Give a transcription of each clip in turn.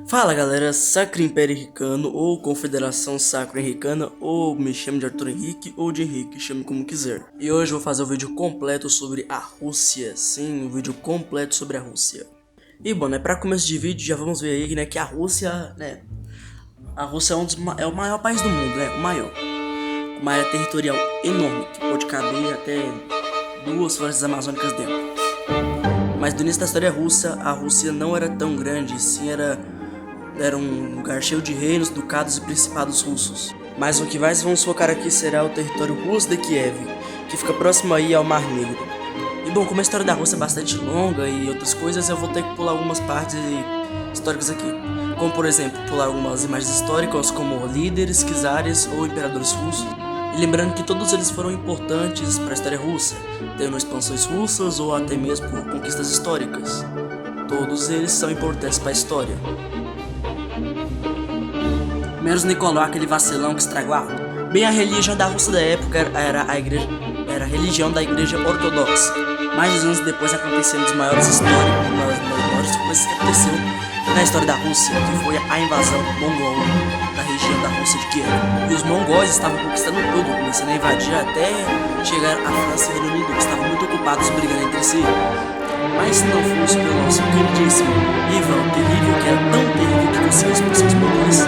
Fala galera, Sacro Império Henricano ou Confederação Sacro Henricana, ou me chame de Arthur Henrique ou de Henrique, chame como quiser. E hoje eu vou fazer um vídeo completo sobre a Rússia, sim, um vídeo completo sobre a Rússia. E bom, pra começo de vídeo já vamos ver aí, que a Rússia, a Rússia é o maior país do mundo, o maior. Uma área territorial enorme, que pode caber até 2 florestas amazônicas dentro. Mas do início da história russa, a Rússia não era tão grande, sim, era um lugar cheio de reinos, ducados e principados russos. Mas o que mais vamos focar aqui será o território russo de Kiev, que fica próximo aí ao Mar Negro. E bom, como a história da Rússia é bastante longa e outras coisas, eu vou ter que pular algumas partes históricas aqui. Como por exemplo, pular algumas imagens históricas como líderes, czares ou imperadores russos. E lembrando que todos eles foram importantes para a história russa, tendo expansões russas ou até mesmo por conquistas históricas. Todos eles são importantes para a história. Menos Nicolau, aquele vacilão que estragou a Rússia. Bem, a religião da Rússia da época era a religião da igreja ortodoxa. Mais de anos depois aconteceu uma das maiores coisas que aconteceu na história da Rússia, que foi a invasão mongol da região da Rússia de Kiev. E os mongóis estavam conquistando tudo, começando a invadir até chegar à França e Reino Unido, que estavam muito ocupados brigando entre si. Mas se não fosse pelo nosso queridíssimo Ivan Terrível, que era tão terrível que conseguiu expulsar os mongóis,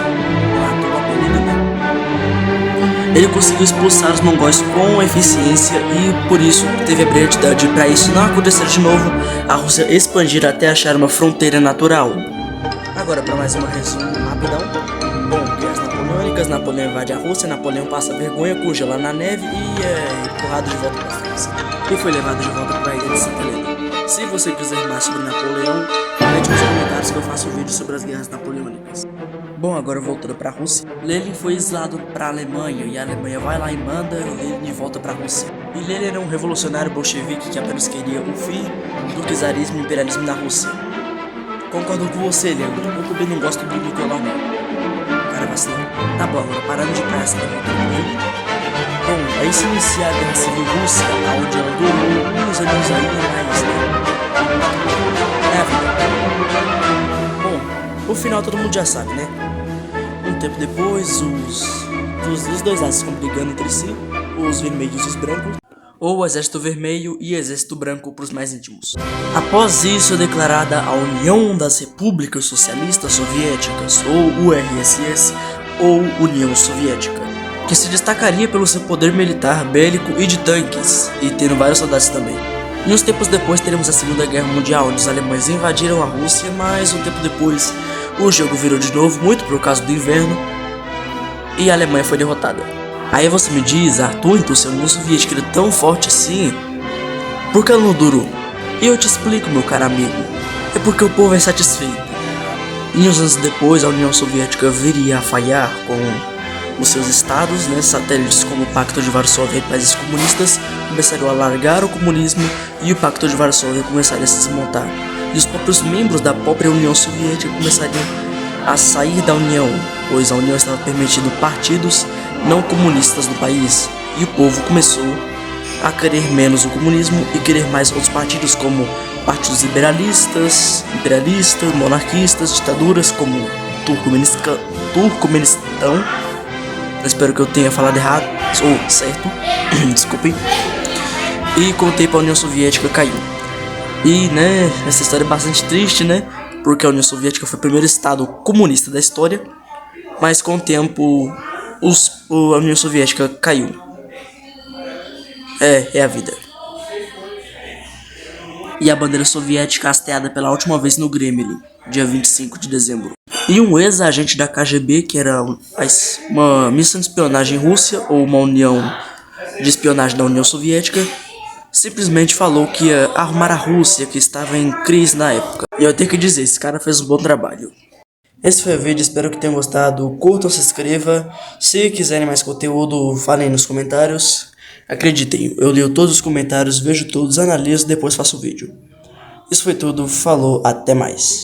ele conseguiu expulsar os mongóis com eficiência e por isso teve a brilhantidade para isso não acontecer de novo, a Rússia expandir até achar uma fronteira natural. Agora para mais uma resumo rapidão. Bom, guerras napoleônicas, Napoleão invade a Rússia, Napoleão passa vergonha, congela na neve e é empurrado de volta para a França. E foi levado de volta para a ilha de Santa Helena. Se você quiser mais sobre Napoleão, comente nos comentários que eu faço um vídeo sobre as guerras napoleônicas. Bom, agora voltando para a Rússia, Lenin foi exilado para a Alemanha e a Alemanha vai lá e manda Lenin de volta para a Rússia. E Lenin era um revolucionário bolchevique que apenas queria o fim do czarismo e imperialismo na Rússia. Concordo com você, Leandro, eu também não gosto do Nicolau não. Cara vacilou. Tá bom, agora parando de praça, Bom, aí se inicia a Guerra Civil Russa, onde ela durou uns anos aí, mas Bom, o final todo mundo já sabe, né? Um tempo depois, os dois lados ficam brigando entre si, os vermelhos e os brancos, ou o Exército Vermelho e Exército Branco para os mais íntimos. Após isso é declarada a União das Repúblicas Socialistas Soviéticas, ou URSS, ou União Soviética, que se destacaria pelo seu poder militar, bélico e de tanques, e tendo vários soldados também. E uns tempos depois teremos a Segunda Guerra Mundial, onde os alemães invadiram a Rússia, mas um tempo depois o jogo virou de novo, muito por causa do inverno, e a Alemanha foi derrotada. Aí você me diz, Arthur, então se a União Soviética era tão forte assim, por que ela não durou? E eu te explico, meu caro amigo, é porque o povo é satisfeito. E uns anos depois a União Soviética viria a falhar com os seus estados, satélites como o Pacto de Varsóvia e países comunistas começariam a largar o comunismo e o Pacto de Varsóvia começaria a se desmontar. E os próprios membros da própria União Soviética começariam a sair da União, pois a União estava permitindo partidos não comunistas no país. E o povo começou a querer menos o comunismo e querer mais outros partidos como partidos liberalistas, imperialistas, monarquistas, ditaduras como Turcomenistão. Espero que eu tenha falado errado, ou certo, desculpe. E com o tempo a União Soviética caiu. E essa história é bastante triste, porque a União Soviética foi o primeiro estado comunista da história, mas com o tempo a União Soviética caiu. É a vida. E a bandeira soviética hasteada pela última vez no Kremlin, dia 25 de dezembro. E um ex-agente da KGB, que era uma missão de espionagem russa, ou uma união de espionagem da União Soviética, simplesmente falou que ia arrumar a Rússia, que estava em crise na época. E eu tenho que dizer, esse cara fez um bom trabalho. Esse foi o vídeo, espero que tenham gostado. Curtam, se inscreva. Se quiserem mais conteúdo, falem nos comentários. Acreditem, eu leio todos os comentários, vejo todos, analiso e depois faço o vídeo. Isso foi tudo, falou, até mais.